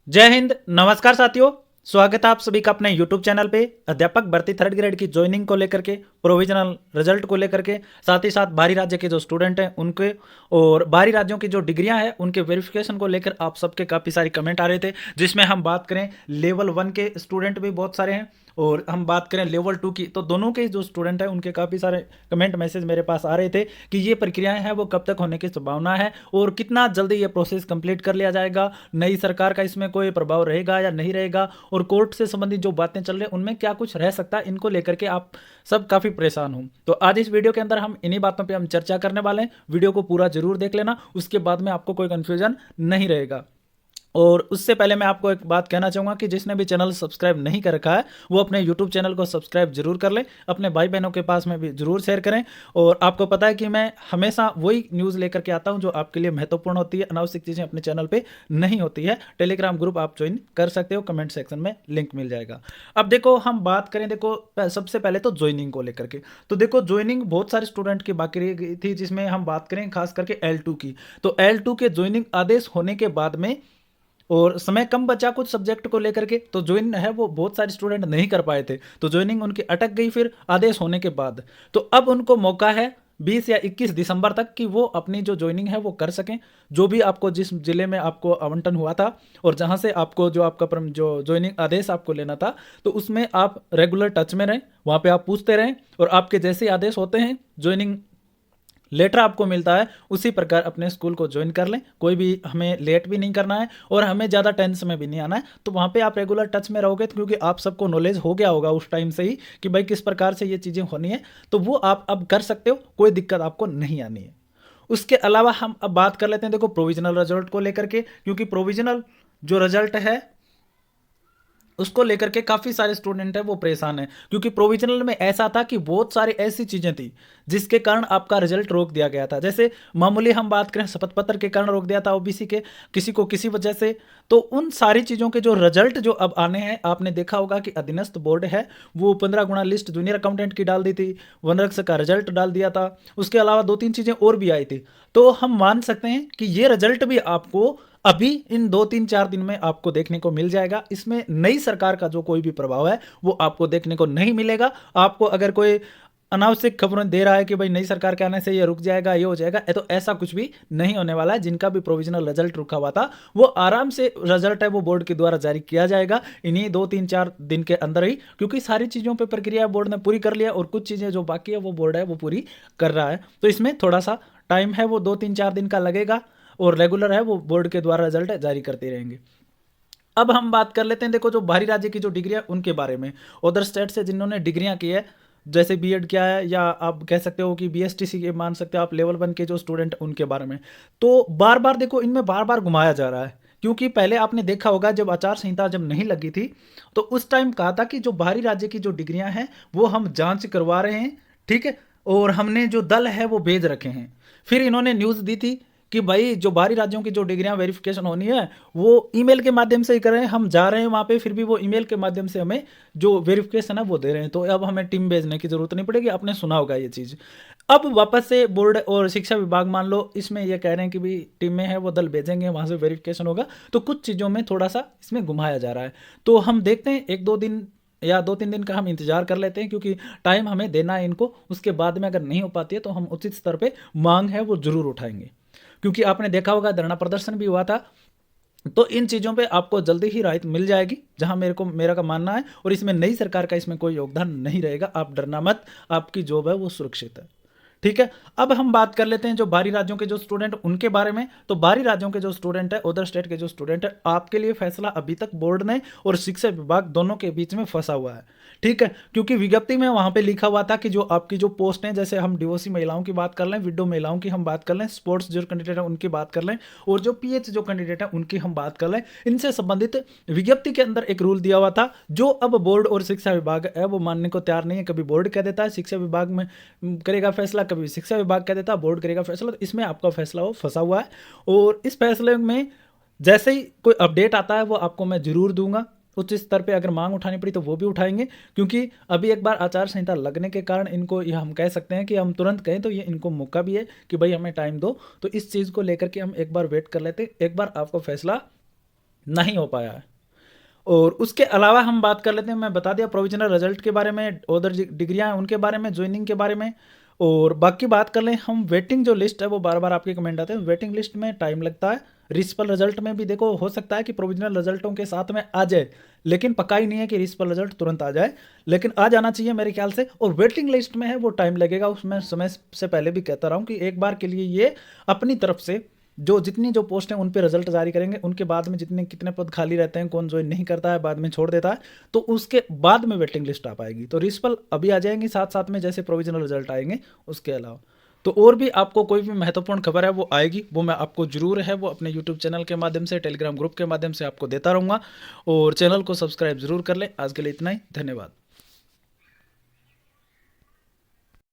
जय हिंद। नमस्कार साथियों, स्वागत है आप सभी का अपने यूट्यूब चैनल पे। अध्यापक भर्ती थर्ड ग्रेड की ज्वाइनिंग को लेकर के, प्रोविजनल रिजल्ट को लेकर के, साथ ही साथ बाहरी राज्य के जो स्टूडेंट हैं उनके और बाहरी राज्यों की जो डिग्रियां हैं उनके वेरिफिकेशन को लेकर आप सबके काफ़ी सारी कमेंट आ रहे थे। जिसमें हम बात करें लेवल 1 के स्टूडेंट भी बहुत सारे हैं और हम बात करें लेवल 2 की, तो दोनों के जो स्टूडेंट हैं उनके काफ़ी सारे कमेंट मैसेज मेरे पास आ रहे थे कि ये प्रक्रियाएं हैं वो कब तक होने की संभावना है और कितना जल्दी ये प्रोसेस कंप्लीट कर लिया जाएगा, नई सरकार का इसमें कोई प्रभाव रहेगा या नहीं रहेगा, और कोर्ट से संबंधित जो बातें चल रही हैं उनमें क्या कुछ रह सकता है, इनको लेकर के आप सब काफ़ी परेशान हो। तो आज इस वीडियो के अंदर हम इन्हीं बातों पर हम चर्चा करने वाले हैं। वीडियो को पूरा जरूर देख लेना, उसके बाद में आपको कोई कन्फ्यूजन नहीं रहेगा। और उससे पहले मैं आपको एक बात कहना चाहूँगा कि जिसने भी चैनल सब्सक्राइब नहीं कर रखा है वो अपने यूट्यूब चैनल को सब्सक्राइब जरूर कर ले, अपने भाई बहनों के पास में भी जरूर शेयर करें। और आपको पता है कि मैं हमेशा वही न्यूज़ लेकर के आता हूँ जो आपके लिए महत्वपूर्ण होती है, अनावश्यक चीज़ें अपने चैनल पे नहीं होती है। टेलीग्राम ग्रुप आप ज्वाइन कर सकते हो, कमेंट सेक्शन में लिंक मिल जाएगा। अब देखो हम बात करें, देखो सबसे पहले तो ज्वाइनिंग को लेकर के, तो देखो ज्वाइनिंग बहुत सारे स्टूडेंट की बाकी रह गई थी, जिसमें हम बात करें खास करके L2 की। तो L2 के ज्वाइनिंग आदेश होने के बाद में और समय कम बचा कुछ सब्जेक्ट को लेकर के, तो ज्वाइन है वो बहुत सारे स्टूडेंट नहीं कर पाए थे, तो ज्वाइनिंग उनकी अटक गई फिर आदेश होने के बाद। तो अब उनको मौका है 20 या 21 दिसंबर तक कि वो अपनी जो ज्वाइनिंग है वो कर सकें। जो भी आपको जिस जिले में आपको आवंटन हुआ था और जहां से आपको जो आपका जो ज्वाइनिंग आदेश आपको लेना था, तो उसमें आप रेगुलर टच में रहें, वहां पे आप पूछते रहें और आपके जैसे आदेश होते हैं, ज्वाइनिंग लेटर आपको मिलता है, उसी प्रकार अपने स्कूल को ज्वाइन कर लें। कोई भी हमें लेट भी नहीं करना है और हमें ज़्यादा टेंशन में भी नहीं आना है। तो वहाँ पे आप रेगुलर टच में रहोगे, तो क्योंकि आप सबको नॉलेज हो गया होगा उस टाइम से ही कि भाई किस प्रकार से ये चीज़ें होनी है, तो वो आप अब कर सकते हो, कोई दिक्कत आपको नहीं आनी है। उसके अलावा हम अब बात कर लेते हैं देखो प्रोविजनल रिजल्ट को लेकर के, क्योंकि प्रोविजनल जो रिजल्ट है उसको लेकर के काफ़ी सारे स्टूडेंट हैं वो परेशान हैं, क्योंकि प्रोविजनल में ऐसा था कि बहुत सारी ऐसी चीज़ें थी जिसके कारण आपका रिजल्ट रोक दिया गया था। जैसे मामूली हम बात करें शपथ पत्र के कारण रोक दिया था ओबीसी के, किसी को किसी वजह से। तो उन सारी चीज़ों के जो रिजल्ट जो अब आने हैं, आपने देखा होगा कि अधीनस्थ बोर्ड है वो 15 गुना लिस्ट जूनियर अकाउंटेंट की डाल दी थी, वनरक्षक का रिजल्ट डाल दिया था, उसके अलावा 2-3 चीज़ें और भी आई थी। तो हम मान सकते हैं कि ये रिजल्ट भी आपको अभी इन 2-3-4 दिन में आपको देखने को मिल जाएगा। इसमें नई सरकार का जो कोई भी प्रभाव है वो आपको देखने को नहीं मिलेगा। आपको अगर कोई अनावश्यक खबरें दे रहा है कि भाई नई सरकार के आने से ये रुक जाएगा, ये हो जाएगा, तो ऐसा कुछ भी नहीं होने वाला है। जिनका भी प्रोविजनल रिजल्ट रुका हुआ था वो आराम से रिजल्ट है वो बोर्ड के द्वारा जारी किया जाएगा इन्हीं 2-3-4 दिन के अंदर ही, क्योंकि सारी चीज़ों पर प्रक्रिया बोर्ड ने पूरी कर लिया और कुछ चीज़ें जो बाकी है वो बोर्ड है वो पूरी कर रहा है। तो इसमें थोड़ा सा टाइम है वो 2-3-4 दिन का लगेगा और रेगुलर है वो बोर्ड के द्वारा रिजल्ट जारी करते रहेंगे। अब हम बात कर लेते हैं देखो जो बाहरी राज्य की जो डिग्रियां उनके बारे में, अदर स्टेट से जिन्होंने डिग्रियां की है, जैसे बीएड किया है या आप कह सकते हो कि बीएसटीसी के मान सकते हो आप लेवल 1 के जो स्टूडेंट उनके बारे में। तो बार बार देखो इनमें बार बार घुमाया जा रहा है, क्योंकि पहले आपने देखा होगा जब आचार संहिता जब नहीं लगी थी तो उस टाइम कहा था कि जो बाहरी राज्य की जो डिग्रियां हैं वो हम जांच करवा रहे हैं, ठीक है, और हमने जो दल है वो भेज रखे हैं। फिर इन्होंने न्यूज़ दी थी कि भाई जो बाहरी राज्यों की जो डिग्रियां वेरिफिकेशन होनी है वो ईमेल के माध्यम से ही कर रहे हैं, हम जा रहे हैं वहाँ पे, फिर भी वो ईमेल के माध्यम से हमें जो वेरिफिकेशन है वो दे रहे हैं। तो अब हमें टीम भेजने की ज़रूरत नहीं पड़ेगी, आपने सुना होगा ये चीज़। अब वापस से बोर्ड और शिक्षा विभाग मान लो इसमें ये कह रहे हैं कि भी टीमें हैं वो दल भेजेंगे, वहाँ से वेरिफिकेशन होगा। तो कुछ चीज़ों में थोड़ा सा इसमें घुमाया जा रहा है। तो हम देखते हैं 1-2 दिन या 2-3 दिन का हम इंतजार कर लेते हैं, क्योंकि टाइम हमें देना है इनको। उसके बाद में अगर नहीं हो पाती है तो हम उचित स्तर पे मांग है वो जरूर उठाएंगे, क्योंकि आपने देखा होगा धरना प्रदर्शन भी हुआ था। तो इन चीज़ों पे आपको जल्दी ही राहत मिल जाएगी, जहां मेरा का मानना है। और इसमें नई सरकार का इसमें कोई योगदान नहीं रहेगा, आप डरना मत, आपकी जॉब है वो सुरक्षित है, ठीक है। अब हम बात कर लेते हैं जो बाहरी राज्यों के जो स्टूडेंट उनके बारे में। तो बाहरी राज्यों के जो स्टूडेंट है, अदर स्टेट के जो स्टूडेंट है, आपके लिए फैसला अभी तक बोर्ड ने और शिक्षा विभाग दोनों के बीच में फंसा हुआ है, ठीक है। क्योंकि विज्ञप्ति में वहां पे लिखा हुआ था कि जो आपकी जो पोस्ट है, जैसे हम डिवोर्सी महिलाओं की बात कर लें, विडो महिलाओं की हम बात कर लें, स्पोर्ट्स जो कैंडिडेट है उनकी बात कर लें, और जो पीएच जो कैंडिडेट है उनकी हम बात कर लें, इनसे संबंधित विज्ञप्ति के अंदर एक रूल दिया हुआ था जो अब बोर्ड और शिक्षा विभाग है वो मानने को तैयार नहीं है। कभी बोर्ड कह देता है शिक्षा विभाग में करेगा फैसला, कभी शिक्षा विभाग कह देता है बोर्ड करेगा फैसला। तो इसमें आपका फैसला वो फंसा हुआ है, और इस फैसले में जैसे ही कोई अपडेट आता है वो आपको मैं जरूर दूंगा। उच्च स्तर पे अगर मांग उठानी पड़ी तो वो भी उठाएंगे, क्योंकि अभी एक बार आचार संहिता लगने के कारण इनको ये हम कह सकते हैं कि हम तुरंत कहें तो ये इनको मौका भी है कि भाई हमें टाइम दो। तो इस चीज़ को लेकर के हम एक बार वेट कर लेते हैं, एक बार आपको फैसला नहीं हो पाया है। और उसके अलावा हम बात कर लेते हैं, मैं बता दिया प्रोविजनल रिजल्ट के बारे में, अदर डिग्रियाँ हैं उनके बारे में, ज्वाइनिंग के बारे में। और बाकी बात कर लें हम वेटिंग जो लिस्ट है, वो बार बार आपके कमेंट आते हैं, वेटिंग लिस्ट में टाइम लगता है। रिस्पल रिजल्ट में भी देखो हो सकता है कि प्रोविजनल रिजल्टों के साथ में आ जाए, लेकिन पक्का ही नहीं है कि रिस्पल रिजल्ट तुरंत आ जाए, लेकिन आ जाना चाहिए मेरे ख्याल से। और वेटिंग लिस्ट में है वो टाइम लगेगा, उसमें समय से पहले भी कहता रहा हूँ कि एक बार के लिए ये अपनी तरफ से जो जितनी जो पोस्ट हैं उन पे रिजल्ट जारी करेंगे, उनके बाद में जितने कितने पद खाली रहते हैं, कौन ज्वाइन नहीं करता है, बाद में छोड़ देता है, तो उसके बाद में वेटिंग लिस्ट आ पाएगी। तो रिस्पल अभी आ जाएंगी साथ साथ में जैसे प्रोविजनल रिजल्ट आएंगे, उसके अलावा तो और भी आपको कोई भी महत्वपूर्ण खबर है वो आएगी, वो मैं आपको जरूर है वो अपने यूट्यूब चैनल के माध्यम से, टेलीग्राम ग्रुप के माध्यम से आपको देता रहूँगा। और चैनल को सब्सक्राइब जरूर कर लें। आज के लिए इतना ही, धन्यवाद।